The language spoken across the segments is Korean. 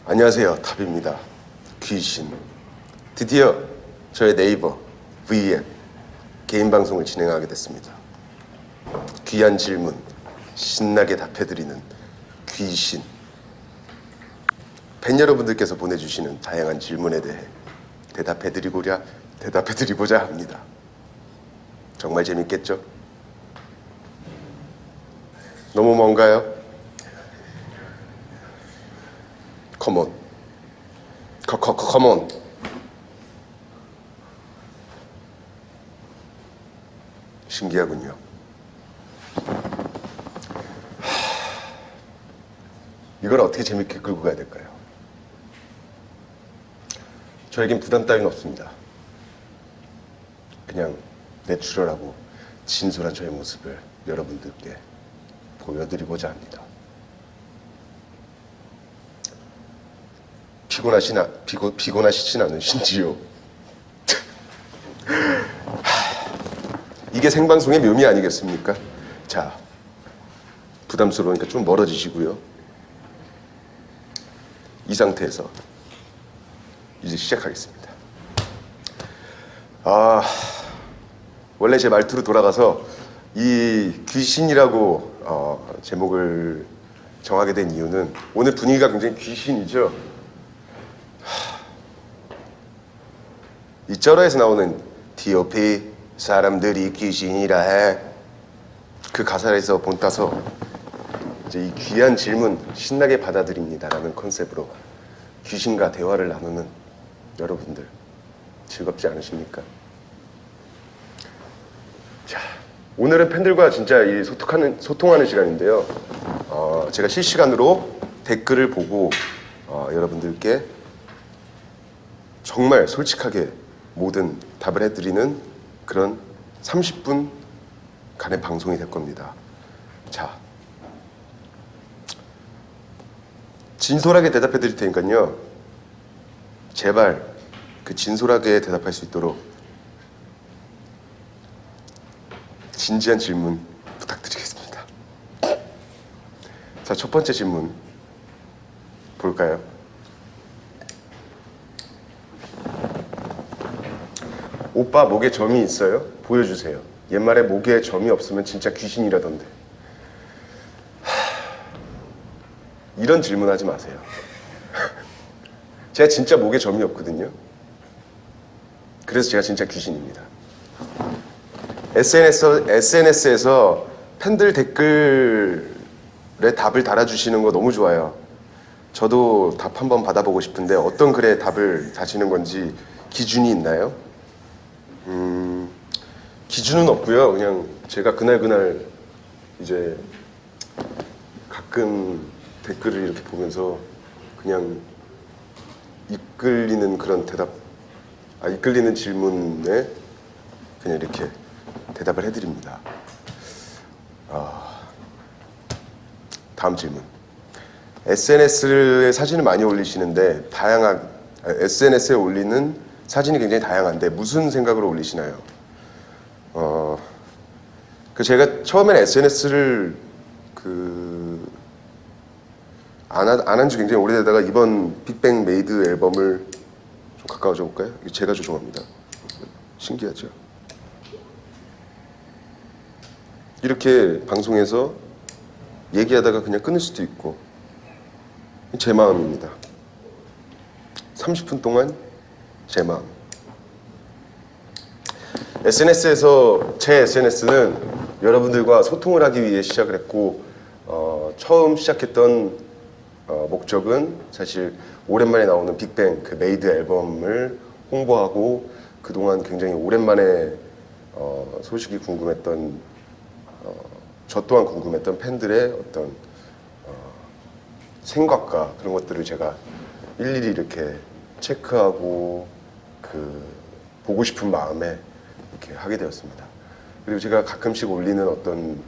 안녕하세요, 탑입니다. 귀신. 드디어 저의 네이버 V앱 개인 방송을 진행하게 됐습니다. 귀한 질문 신나게 답해드리는 귀신. 팬 여러분들께서 보내주시는 다양한 질문에 대해 대답해드리고자 합니다. 정말 재밌겠죠? 너무 먼가요? 컴온. 컴온. 신기하군요. 이걸 어떻게 재밌게 끌고 가야 될까요? 저에겐 부담 따윈 없습니다. 그냥 내추럴하고 진솔한 저의 모습을 여러분들께 보여드리고자 합니다. 피곤하시진 않으신지요? 이게 생방송의 묘미 아니겠습니까? 자, 부담스러우니까 좀 멀어지시고요. 이 상태에서 이제 시작하겠습니다. 원래 제 말투로 돌아가서 이 귀신이라고 제목을 정하게 된 이유는 오늘 분위기가 굉장히 귀신이죠. 이 쩔어에서 나오는 D.O.P 사람들이 귀신이라 해. 그 가사에서 본따서 이제 이 귀한 질문 신나게 받아들입니다라는 컨셉으로 귀신과 대화를 나누는 여러분들 즐겁지 않으십니까? 자, 오늘은 팬들과 진짜 이 소통하는 시간인데요. 제가 실시간으로 댓글을 보고 여러분들께 정말 솔직하게 모든 답을 해드리는 그런 30분간의 방송이 될 겁니다. 자, 진솔하게 대답해 드릴 테니까요. 제발 그 진솔하게 대답할 수 있도록 진지한 질문 부탁드리겠습니다. 자, 첫 번째 질문 볼까요? 오빠 목에 점이 있어요? 보여주세요. 옛말에 목에 점이 없으면 진짜 귀신이라던데. 이런 질문 하지 마세요. 제가 진짜 목에 점이 없거든요. 그래서 제가 진짜 귀신입니다. SNS에서 팬들 댓글에 답을 달아주시는 거 너무 좋아요. 저도 답 한번 받아보고 싶은데 어떤 글에 답을 다시는 건지 기준이 있나요? 기준은 없고요. 그냥 제가 그날 이제 가끔 댓글을 이렇게 보면서 그냥 이끌리는 그런 이끌리는 질문에 그냥 이렇게 대답을 해드립니다. 다음 질문. SNS에 사진을 많이 올리시는데 SNS에 올리는 사진이 굉장히 다양한데 무슨 생각으로 올리시나요? 제가 처음엔 SNS를 안 한 지 굉장히 오래되다가 이번 빅뱅 메이드 앨범을 좀 가까워져 볼까요? 제가 조종합니다. 신기하죠? 이렇게 방송에서 얘기하다가 그냥 끊을 수도 있고 제 마음입니다. 30분 동안 제 마음. 제 SNS는 여러분들과 소통을 하기 위해 시작을 했고 처음 시작했던 목적은 사실 오랜만에 나오는 빅뱅 그 메이드 앨범을 홍보하고 그동안 굉장히 오랜만에 소식이 궁금했던 저 또한 궁금했던 팬들의 어떤 생각과 그런 것들을 제가 일일이 이렇게 체크하고 보고 싶은 마음에 이렇게 하게 되었습니다. 그리고 제가 가끔씩 올리는 어떤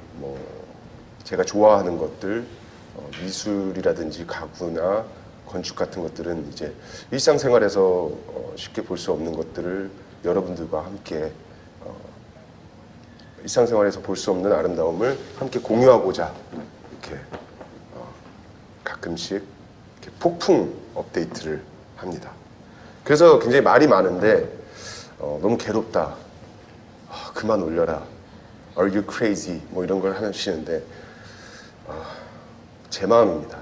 제가 좋아하는 것들 미술이라든지 가구나 건축 같은 것들은 이제 일상생활에서 쉽게 볼 수 없는 것들을 여러분들과 함께 일상생활에서 볼 수 없는 아름다움을 함께 공유하고자 이렇게 가끔씩 이렇게 폭풍 업데이트를 합니다. 그래서 굉장히 말이 많은데 너무 괴롭다. 그만 올려라. Are you crazy? 뭐 이런 걸 하시는데 제 마음입니다.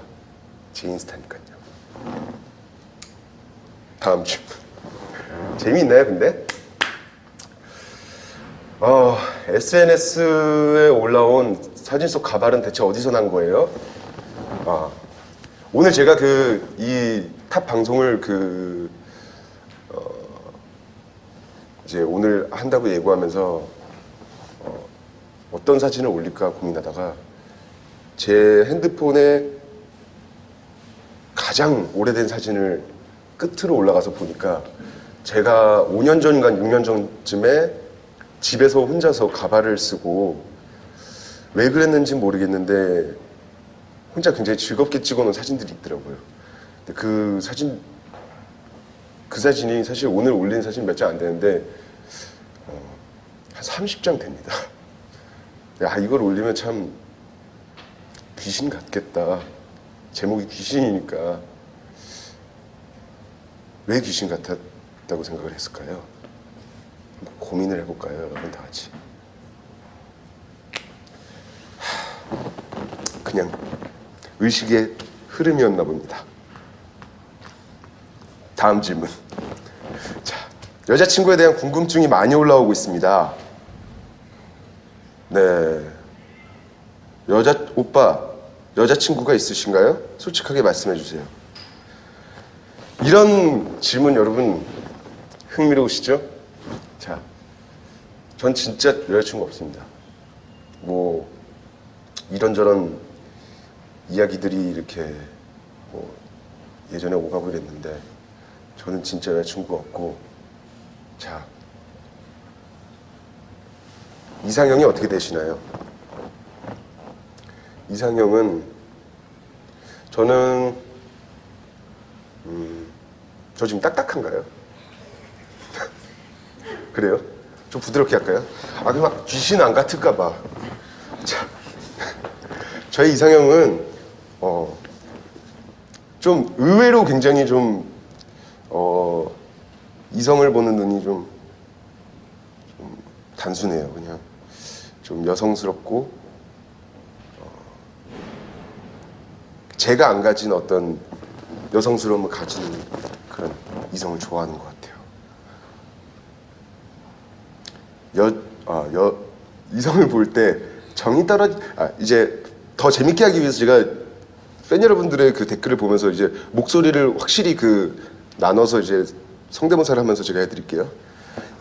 제 인스타니까요. 다음 주 재미있나요 근데? SNS에 올라온 사진 속 가발은 대체 어디서 난 거예요? 오늘 제가 이 탑 방송을 이제 오늘 한다고 예고하면서 어떤 사진을 올릴까 고민하다가 제 핸드폰에 가장 오래된 사진을 끝으로 올라가서 보니까 제가 5년 전인가 6년 전쯤에 집에서 혼자서 가발을 쓰고 왜 그랬는지 모르겠는데 혼자 굉장히 즐겁게 찍어놓은 사진들이 있더라고요. 근데 그 사진이 사실 오늘 올린 사진 몇 장 안 되는데 한 30장 됩니다. 이걸 올리면 참 귀신 같겠다. 제목이 귀신이니까 왜 귀신 같았다고 생각을 했을까요? 고민을 해볼까요, 여러분 다 같이? 그냥 의식의 흐름이었나 봅니다. 다음 질문. 자, 여자친구에 대한 궁금증이 많이 올라오고 있습니다. 네. 오빠, 여자친구가 있으신가요? 솔직하게 말씀해 주세요. 이런 질문 여러분 흥미로우시죠? 자, 전 진짜 여자친구 없습니다. 뭐 이런저런 이야기들이 이렇게 뭐 예전에 오가고 이랬는데 저는 진짜 여자친구가 없고, 자, 이상형이 어떻게 되시나요? 이상형은 저는 저 지금 딱딱한가요? 그래요? 좀 부드럽게 할까요? 막 귀신 안 같을까 봐. 자, 저의 이상형은 좀 의외로 굉장히 좀 이성을 보는 눈이 좀 단순해요. 그냥 좀 여성스럽고 제가 안 가진 어떤 여성스러움을 가지는 그런 이성을 좋아하는 것 같아요. 이성을 볼 때 정이 이제 더 재밌게 하기 위해서 제가 팬 여러분들의 그 댓글을 보면서 이제 목소리를 확실히 나눠서 이제 성대모사를 하면서 제가 해드릴게요.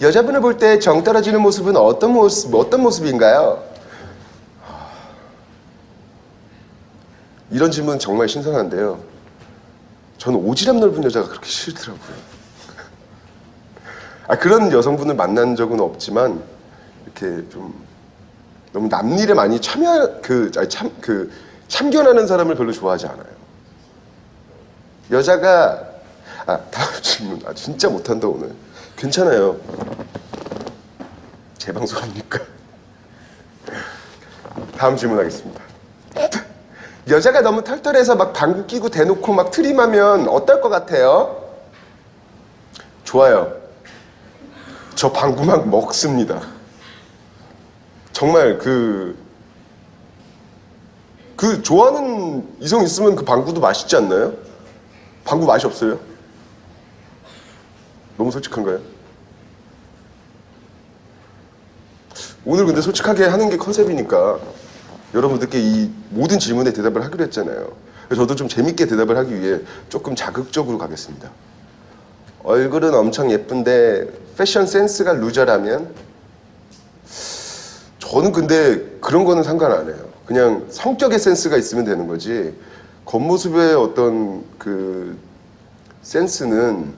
여자분을 볼 때 정 떨어지는 모습은 어떤 모습인가요? 이런 질문 정말 신선한데요. 저는 오지랖 넓은 여자가 그렇게 싫더라고요. 그런 여성분을 만난 적은 없지만 이렇게 좀 너무 남일에 많이 참견하는 사람을 별로 좋아하지 않아요. 여자가 다음 질문. 진짜 못한다 오늘. 괜찮아요. 제 방송이니까. 다음 질문하겠습니다. 여자가 너무 털털해서 막 방구 끼고 대놓고 막 트림하면 어떨 것 같아요? 좋아요. 저 방구 막 먹습니다. 정말 좋아하는 이성 있으면 그 방구도 맛있지 않나요? 방구 맛이 없어요? 너무 솔직한가요? 오늘 근데 솔직하게 하는 게 컨셉이니까 여러분들께 이 모든 질문에 대답을 하기로 했잖아요. 그래서 저도 좀 재밌게 대답을 하기 위해 조금 자극적으로 가겠습니다. 얼굴은 엄청 예쁜데 패션 센스가 루저라면? 저는 근데 그런 거는 상관 안 해요. 그냥 성격의 센스가 있으면 되는 거지, 겉모습의 어떤 센스는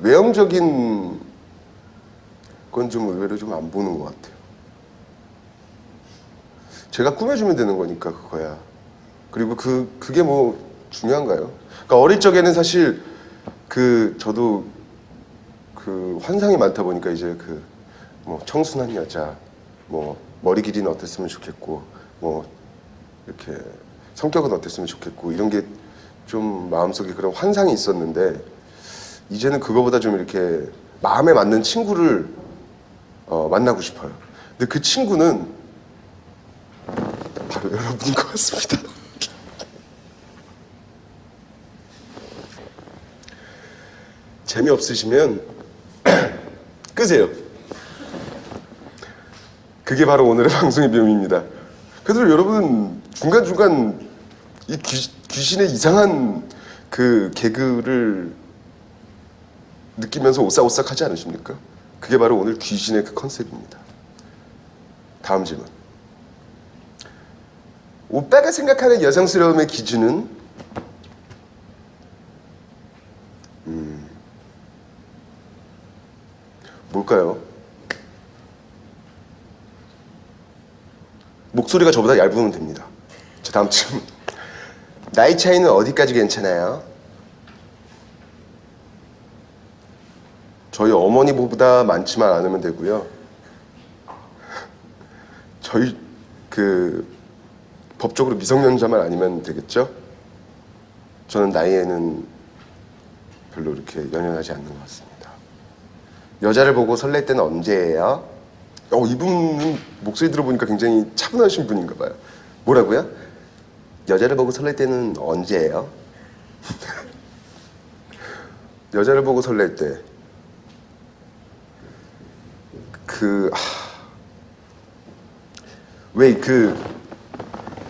외형적인 건 좀 의외로 좀 안 보는 것 같아요. 제가 꾸며주면 되는 거니까 그거야. 그리고 그게 뭐 중요한가요? 그러니까 어릴 적에는 사실 저도 환상이 많다 보니까 이제 뭐 청순한 여자, 뭐 머리 길이는 어땠으면 좋겠고, 뭐 이렇게 성격은 어땠으면 좋겠고 이런 게 좀 마음속에 그런 환상이 있었는데 이제는 그거보다 좀 이렇게 마음에 맞는 친구를 만나고 싶어요. 근데 그 친구는 바로 여러분인 것 같습니다. 재미없으시면 끄세요. 그게 바로 오늘의 방송의 묘미입니다. 그래도 여러분 중간중간 이 귀신의 이상한 그 개그를 느끼면서 오싹오싹하지 않으십니까? 그게 바로 오늘 귀신의 그 컨셉입니다. 다음 질문. 오빠가 생각하는 여성스러움의 기준은? 뭘까요? 목소리가 저보다 얇으면 됩니다. 자, 다음 질문. 나이 차이는 어디까지 괜찮아요? 저희 어머니보다 많지만 않으면 되고요. 저희 법적으로 미성년자만 아니면 되겠죠? 저는 나이에는 별로 이렇게 연연하지 않는 것 같습니다. 여자를 보고 설렐 때는 언제예요? 이분 목소리 들어보니까 굉장히 차분하신 분인가 봐요. 뭐라고요? 여자를 보고 설렐 때는 언제예요? 여자를 보고 설렐 때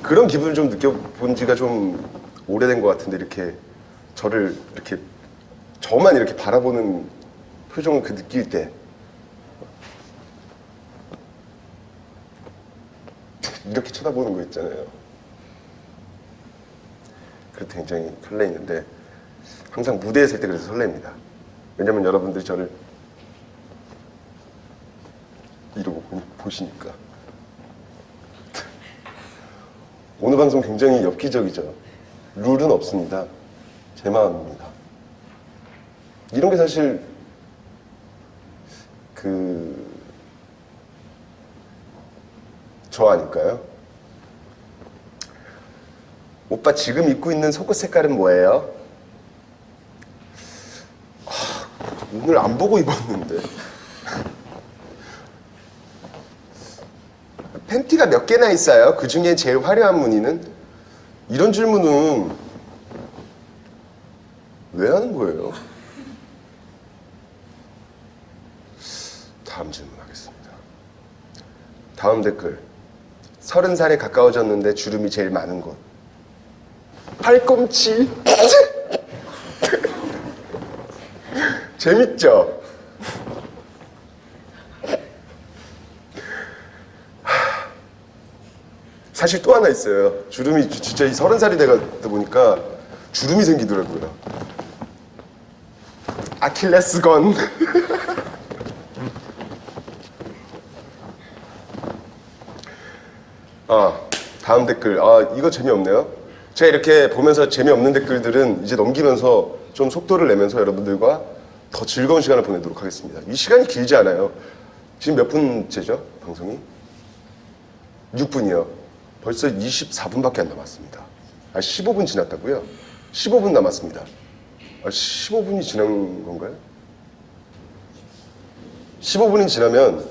그런 기분을 좀 느껴본 지가 좀 오래된 것 같은데 이렇게 저를 이렇게 저만 이렇게 바라보는 표정을 느낄 때 이렇게 쳐다보는 거 있잖아요. 그럴 때 굉장히 설레이는데 항상 무대에 설 때 그래서 설렙니다. 왜냐면 여러분들이 저를 이러고 보시니까. 오늘 방송 굉장히 엽기적이죠. 룰은 없습니다. 제 마음입니다. 이런 게 사실 저 아닐까요? 오빠 지금 입고 있는 속옷 색깔은 뭐예요? 오늘 안 보고 입었는데. 팬티가 몇 개나 있어요? 그 중에 제일 화려한 무늬는? 이런 질문은 왜 하는 거예요? 다음 질문하겠습니다. 다음 댓글. 30살에 가까워졌는데 주름이 제일 많은 곳. 팔꿈치. 재밌죠? 사실 또 하나 있어요. 주름이 진짜 이 30살이 되다 보니까 주름이 생기더라고요. 아킬레스건. 다음 댓글. 이거 재미없네요. 제가 이렇게 보면서 재미없는 댓글들은 이제 넘기면서 좀 속도를 내면서 여러분들과 더 즐거운 시간을 보내도록 하겠습니다. 이 시간이 길지 않아요. 지금 몇 분째죠? 방송이? 6분이요. 벌써 24분밖에 안 남았습니다. 15분 지났다고요? 15분 남았습니다. 15분이 지난 건가요? 15분이 지나면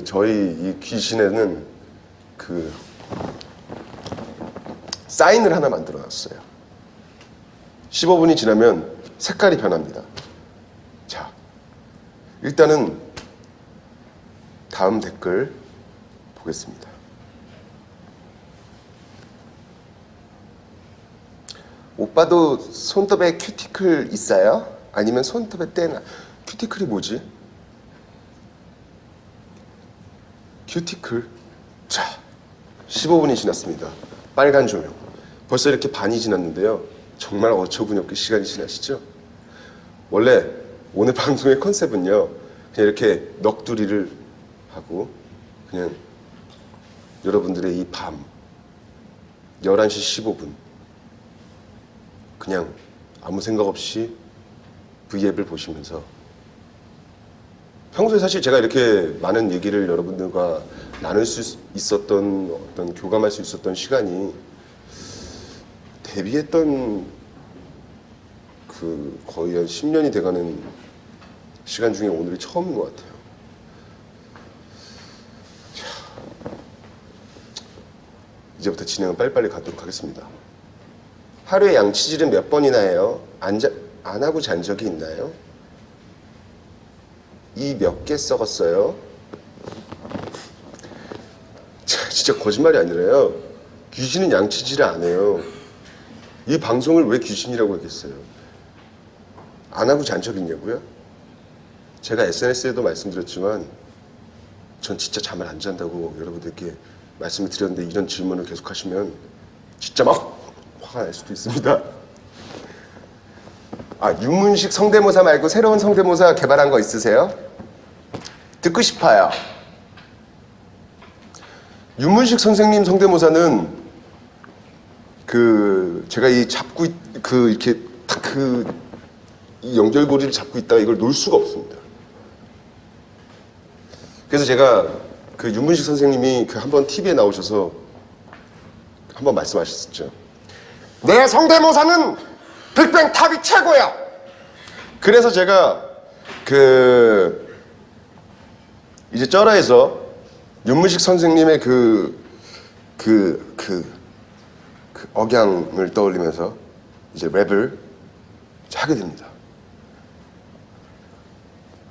저희 이 귀신에는 사인을 하나 만들어 놨어요. 15분이 지나면 색깔이 변합니다. 자, 일단은 다음 댓글 보겠습니다. 오빠도 손톱에 큐티클 있어요? 아니면 손톱에 떼나? 큐티클이 뭐지? 큐티클. 자, 15분이 지났습니다. 빨간 조명. 벌써 이렇게 반이 지났는데요. 정말 어처구니없게 시간이 지나시죠? 원래 오늘 방송의 컨셉은요, 그냥 이렇게 넋두리를 하고 그냥 여러분들의 이 밤 11시 15분 그냥 아무 생각 없이 V앱을 보시면서, 평소에 사실 제가 이렇게 많은 얘기를 여러분들과 나눌 수 있었던, 어떤 교감할 수 있었던 시간이 데뷔했던 그 거의 한 10년이 돼가는 시간 중에 오늘이 처음인 것 같아요. 이제부터 진행은 빨리빨리 가도록 하겠습니다. 하루에 양치질은 몇 번이나 해요? 안 하고 잔 적이 있나요? 이 몇 개 썩었어요? 진짜 거짓말이 아니라요. 귀신은 양치질을 안 해요. 이 방송을 왜 귀신이라고 하겠어요? 안 하고 잔 적 있냐고요? 제가 SNS에도 말씀드렸지만 전 진짜 잠을 안 잔다고 여러분들께 말씀을 드렸는데 이런 질문을 계속 하시면 진짜 막 화가 날 수도 있습니다. 유문식 성대모사 말고 새로운 성대모사 개발한 거 있으세요? 듣고 싶어요. 유문식 선생님 성대모사는 제가 이 잡고 이렇게 탁 이 연결고리를 잡고 있다가 이걸 놓을 수가 없습니다. 그래서 제가 유문식 선생님이 한번 TV에 나오셔서 한번 말씀하셨었죠. 내 성대모사는 빅뱅 탑이 최고야. 그래서 제가 이제 쩌라에서 윤문식 선생님의 억양을 떠올리면서 이제 랩을 하게 됩니다.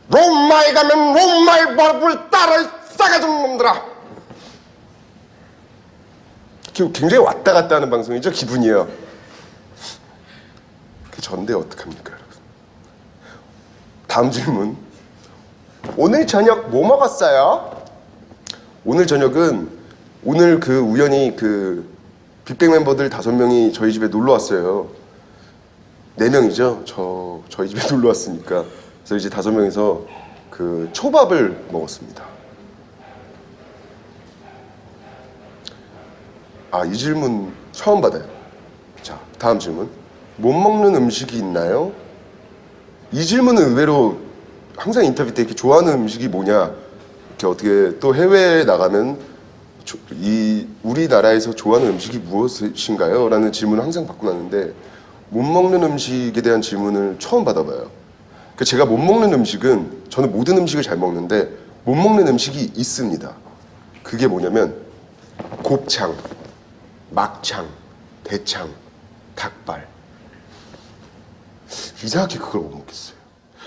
롬마에 가면 롬마의 법을 따라 싸가지 놈들아. 굉장히 왔다 갔다 하는 방송이죠. 기분이요. 그게 전데 어떡합니까 여러분. 다음 질문. 오늘 저녁 뭐 먹었어요? 오늘 저녁은 오늘 우연히 빅뱅 멤버들 5명이 저희 집에 놀러 왔어요. 4명이죠. 저희 집에 놀러 왔으니까. 그래서 이제 5명이서 초밥을 먹었습니다. 이 질문 처음 받아요. 자, 다음 질문. 못 먹는 음식이 있나요? 이 질문은 의외로 항상 인터뷰 때 이렇게 좋아하는 음식이 뭐냐, 이렇게 어떻게 또 해외에 나가면 우리나라에서 좋아하는 음식이 무엇인가요? 라는 질문을 항상 받고 나는데 못 먹는 음식에 대한 질문을 처음 받아봐요. 제가 못 먹는 음식은, 저는 모든 음식을 잘 먹는데 못 먹는 음식이 있습니다. 그게 뭐냐면 곱창, 막창, 대창, 닭발. 이상하게 그걸 못 먹겠어요.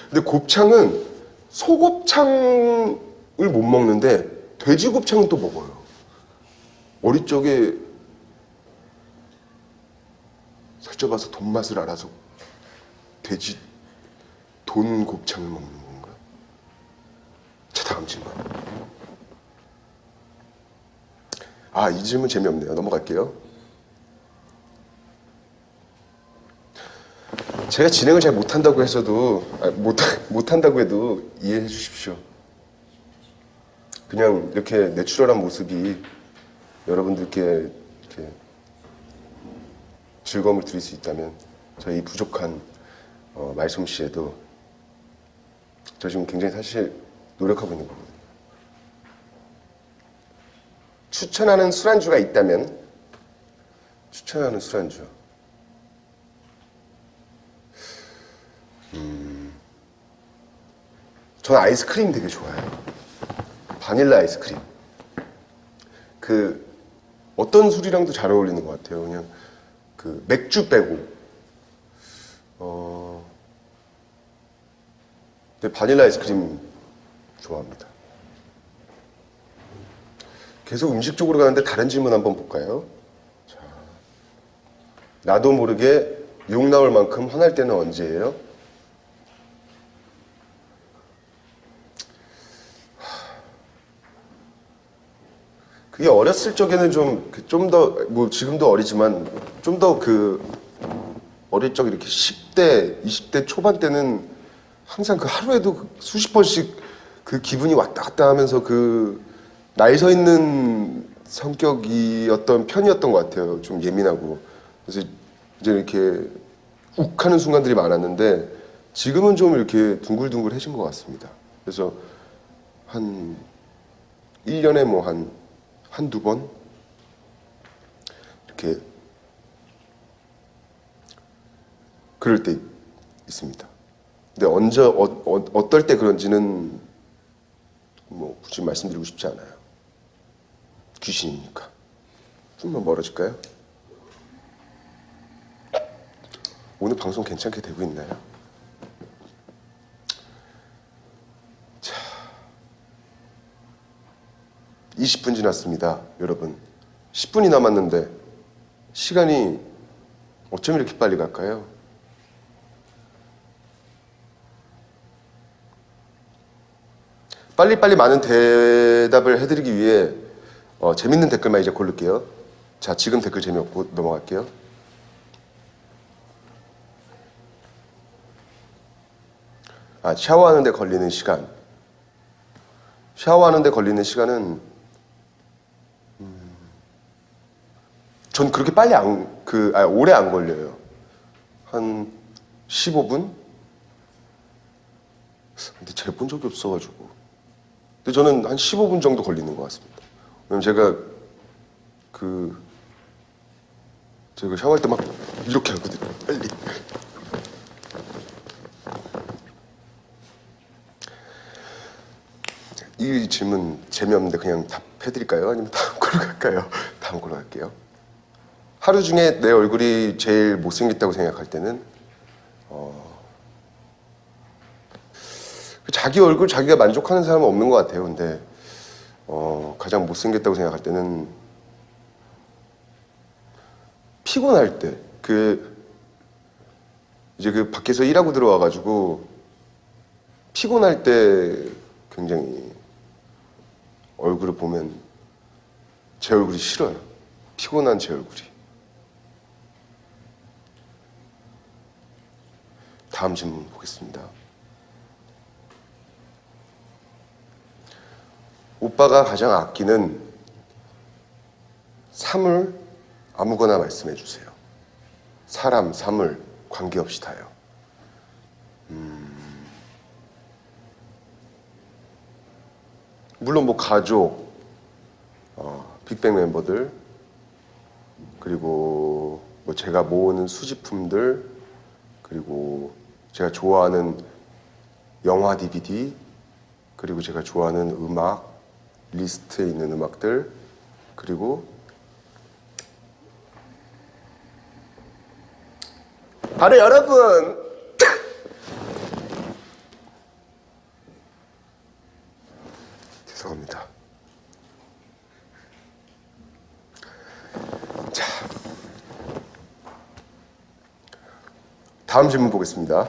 근데 곱창은 소곱창을 못 먹는데 돼지곱창은 또 먹어요. 어릴 적에 살쪄봐서 돈맛을 알아서 돈 곱창을 먹는 건가? 자, 다음 질문. 이 질문 재미없네요. 넘어갈게요. 제가 진행을 잘 못한다고 해서도 못한다고 해도 이해해 주십시오. 그냥 이렇게 내추럴한 모습이 여러분들께 이렇게 즐거움을 드릴 수 있다면 저희 부족한 말솜씨에도 저 지금 굉장히 사실 노력하고 있는 거거든요. 추천하는 술안주가 있다면 추천하는 술안주. 저는 아이스크림 되게 좋아해요. 바닐라 아이스크림. 어떤 술이랑도 잘 어울리는 것 같아요. 그냥 맥주 빼고. 근데 바닐라 아이스크림 좋아합니다. 계속 음식 쪽으로 가는데 다른 질문 한번 볼까요? 자, 나도 모르게 욕 나올 만큼 화날 때는 언제예요? 그게 어렸을 적에는 좀 더, 지금도 어리지만 좀 더 어릴 적 이렇게 10대, 20대 초반 때는 항상 하루에도 수십 번씩 기분이 왔다 갔다 하면서 날 서 있는 성격이었던 편이었던 것 같아요. 좀 예민하고. 그래서 이제 이렇게 욱 하는 순간들이 많았는데 지금은 좀 이렇게 둥글둥글해진 것 같습니다. 그래서 한 1년에 한두 번 이렇게 그럴 때 있습니다. 근데 언제 어떨 때 그런지는 뭐 굳이 말씀드리고 싶지 않아요. 귀신이니까. 좀만 멀어질까요? 오늘 방송 괜찮게 되고 있나요? 자, 20분 지났습니다, 여러분. 10분이 남았는데 시간이 어쩜 이렇게 빨리 갈까요? 빨리빨리 많은 대답을 해드리기 위해 재밌는 댓글만 이제 고를게요. 자, 지금 댓글 재미없고 넘어갈게요. 샤워하는데 걸리는 시간. 샤워하는데 걸리는 시간은 전 그렇게 빨리 오래 안 걸려요. 한 15분? 근데 재본 적이 없어가지고. 근데 저는 한 15분 정도 걸리는 것 같습니다. 왜냐면 제가 샤워할 때 막 이렇게 하거든요. 빨리. 이 질문 재미없는데 그냥 답해드릴까요? 아니면 다음 걸로 갈까요? 다음 걸로 갈게요. 하루 중에 내 얼굴이 제일 못생겼다고 생각할 때는 자기 얼굴 자기가 만족하는 사람은 없는 것 같아요. 근데 가장 못생겼다고 생각할 때는 피곤할 때 이제 밖에서 일하고 들어와가지고 피곤할 때 굉장히 얼굴을 보면 제 얼굴이 싫어요. 피곤한 제 얼굴이. 다음 질문 보겠습니다. 오빠가 가장 아끼는 사물 아무거나 말씀해 주세요. 사람, 사물 관계없이 다요. 물론 뭐 가족, 빅뱅 멤버들, 그리고 뭐 제가 모으는 수집품들, 그리고 제가 좋아하는 영화 DVD, 그리고 제가 좋아하는 음악, 리스트에 있는 음악들, 그리고 바로 여러분! 죄송합니다. 자, 다음 질문 보겠습니다.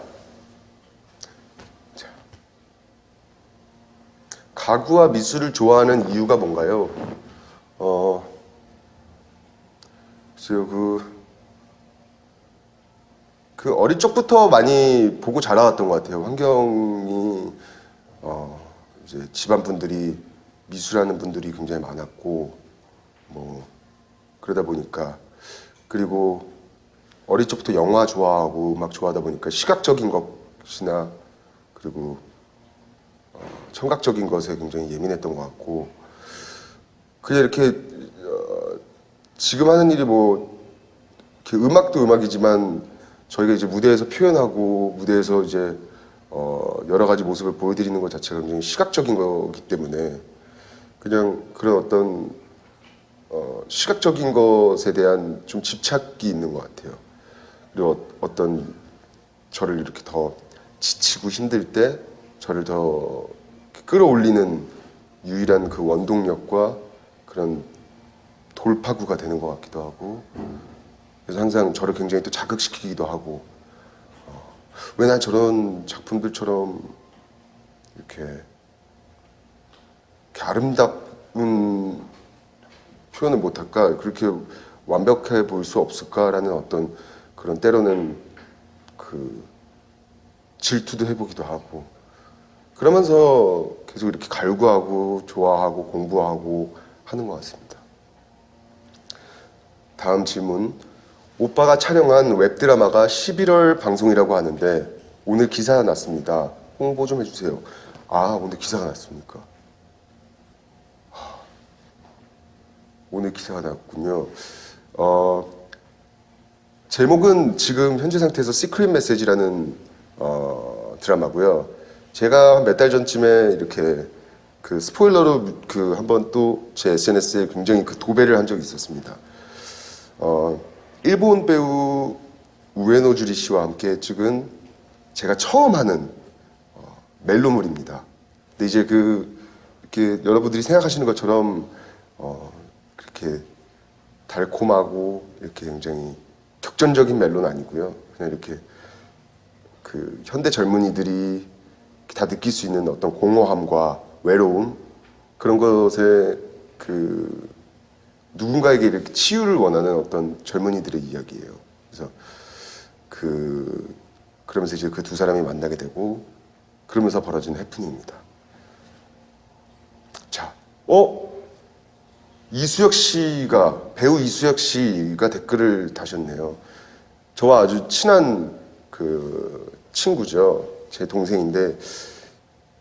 자, 가구와 미술을 좋아하는 이유가 뭔가요? 글쎄요, 어릴 적부터 많이 보고 자라왔던 것 같아요. 환경이 이제 집안 분들이 미술하는 분들이 굉장히 많았고 뭐 그러다 보니까, 그리고 어릴 적부터 영화 좋아하고 음악 좋아하다 보니까 시각적인 것이나 그리고 청각적인 것에 굉장히 예민했던 것 같고, 그냥 이렇게 지금 하는 일이 뭐 이렇게 음악도 음악이지만 저희가 이제 무대에서 표현하고 무대에서 이제 여러 가지 모습을 보여드리는 것 자체가 굉장히 시각적인 거기 때문에 그냥 그런 어떤 시각적인 것에 대한 좀 집착이 있는 것 같아요. 그리고 어떤 저를 이렇게 더 지치고 힘들 때 저를 더 끌어올리는 유일한 그 원동력과 그런 돌파구가 되는 것 같기도 하고, 그래서 항상 저를 굉장히 또 자극시키기도 하고, 왜 난 저런 작품들처럼 이렇게 아름다운 표현을 못할까, 그렇게 완벽해 보일 수 없을까라는 어떤 그런 때로는 그 질투도 해보기도 하고, 그러면서 계속 이렇게 갈구하고 좋아하고 공부하고 하는 것 같습니다. 다음 질문. 오빠가 촬영한 웹드라마가 11월 방송이라고 하는데 오늘 기사가 났습니다. 홍보 좀 해주세요. 오늘 기사가 났습니까? 오늘 기사가 났군요. 제목은 지금 현재 상태에서 시크릿 메시지라는 드라마고요. 제가 몇 달 전쯤에 이렇게 그 스포일러로 그 한번 또 제 SNS에 굉장히 그 도배를 한 적이 있었습니다. 일본 배우 우에노 주리 씨와 함께 찍은 제가 처음 하는 멜로물입니다. 근데 이제 이렇게 여러분들이 생각하시는 것처럼 그렇게 달콤하고 이렇게 굉장히 격전적인 멜로는 아니고요. 그냥 이렇게 그 현대 젊은이들이 다 느낄 수 있는 어떤 공허함과 외로움 그런 것에 그 누군가에게 이렇게 치유를 원하는 어떤 젊은이들의 이야기예요. 그래서 그러면서 이제 그 두 사람이 만나게 되고 그러면서 벌어진 해프닝입니다. 자, 이수혁 씨가 배우 이수혁 씨가 댓글을 다셨네요. 저와 아주 친한 그 친구죠. 제 동생인데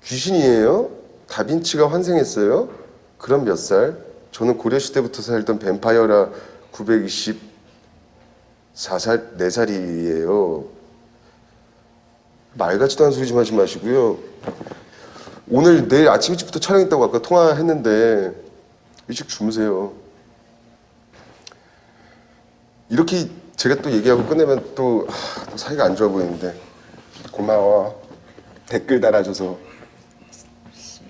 귀신이에요? 다빈치가 환생했어요? 그럼 몇 살? 저는 고려시대부터 살던 뱀파이어라 924살, 4살이에요. 말 같지도 않은 소리 좀 하지 마시고요. 오늘 내일 아침 일찍부터 촬영했다고 아까 통화했는데 일찍 주무세요. 이렇게 제가 또 얘기하고 끝내면 또 사이가 안 좋아 보이는데 고마워. 댓글 달아줘서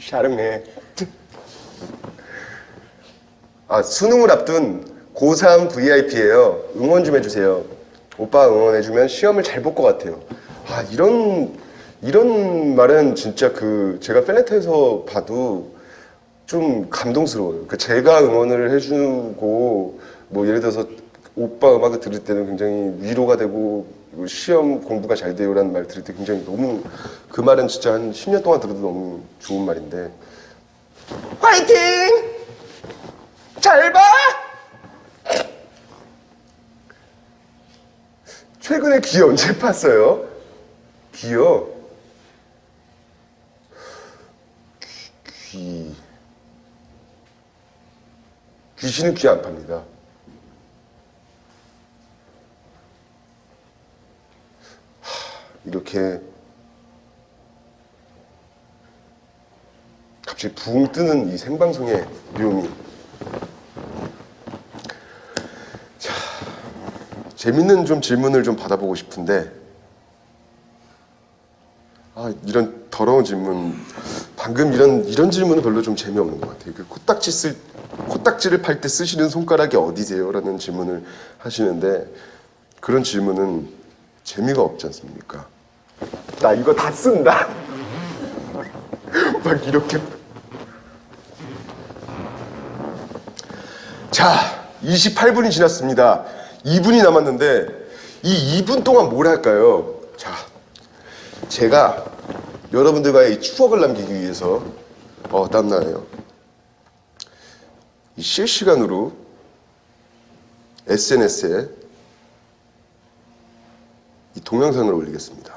샤릉해. 수능을 앞둔 고3 VIP예요. 응원 좀 해주세요. 오빠 응원해주면 시험을 잘 볼 것 같아요. 이런 말은 진짜 제가 팬레터에서 봐도 좀 감동스러워요. 제가 응원을 해주고 뭐 예를 들어서 오빠 음악을 들을 때는 굉장히 위로가 되고 시험 공부가 잘 돼요라는 말 들을 때 굉장히 너무 그 말은 진짜 한 10년 동안 들어도 너무 좋은 말인데 화이팅! 잘 봐! 최근에 귀 언제 팠어요? 귀요? 귀신은 귀 안 팝니다. 이렇게 갑자기 붕 뜨는 이 생방송의 묘미. 자, 재밌는 좀 질문을 좀 받아보고 싶은데 이런 더러운 질문 방금 이런 질문은 별로 좀 재미없는 것 같아요. 코딱지를 팔 때 쓰시는 손가락이 어디세요? 라는 질문을 하시는데 그런 질문은 재미가 없지 않습니까? 나 이거 다 쓴다. 막 이렇게. 자, 28분이 지났습니다. 2분이 남았는데 이 2분 동안 뭘 할까요? 자, 제가 여러분들과의 이 추억을 남기기 위해서 땀나네요. 이 실시간으로 SNS에 이 동영상을 올리겠습니다.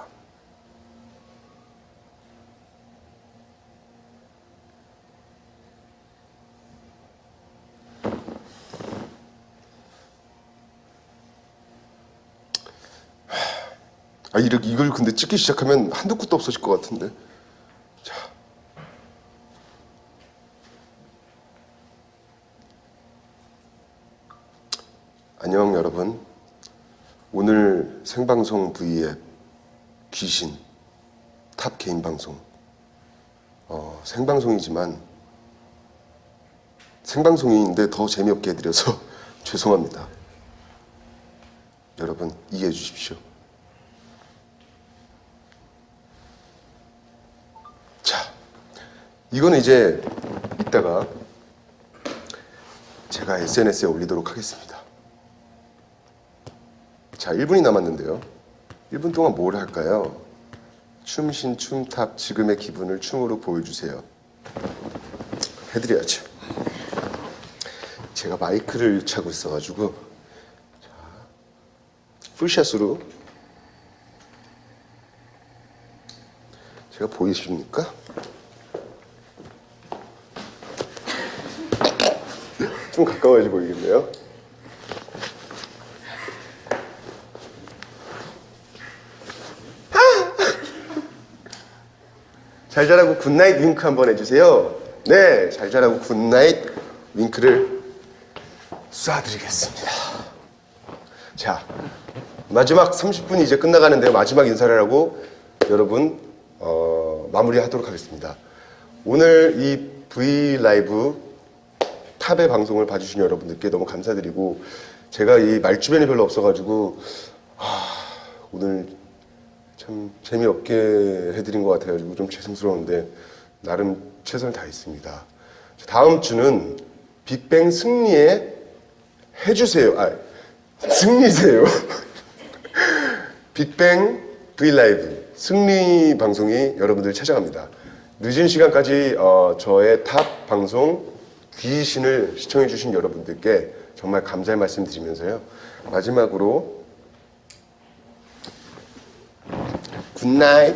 이걸 근데 찍기 시작하면 한도 끝도 없어질 것 같은데. 자. 안녕 여러분. 오늘 생방송 V앱 귀신 탑 개인 방송. 생방송이지만 생방송인데 더 재미없게 해드려서 죄송합니다. 여러분 이해해 주십시오. 이거는 이제 이따가 제가 SNS에 올리도록 하겠습니다. 자, 1분이 남았는데요. 1분 동안 뭘 할까요? 춤신 춤탑 지금의 기분을 춤으로 보여주세요. 해드려야죠. 제가 마이크를 차고 있어가지고 자, 풀샷으로 제가 보이십니까? 좀 가까워야지 보이겠네요. 잘 자라고 굿나잇 윙크 한번 해주세요. 네, 잘 자라고 굿나잇 윙크를 쏴드리겠습니다. 자, 마지막 30분이 이제 끝나가는데요. 마지막 인사를 하고 여러분 마무리하도록 하겠습니다. 오늘 이 브이라이브 탑의 방송을 봐주신 여러분들께 너무 감사드리고, 제가 이 말주변이 별로 없어가지고 오늘 참 재미없게 해드린 것 같아가지고 좀 죄송스러운데 나름 최선을 다했습니다. 다음 주는 빅뱅 승리에 해주세요. 승리세요. 빅뱅 브이라이브 승리 방송이 여러분들 찾아갑니다. 늦은 시간까지 저의 탑 방송 귀신을 시청해주신 여러분들께 정말 감사의 말씀 드리면서요. 마지막으로 굿나잇.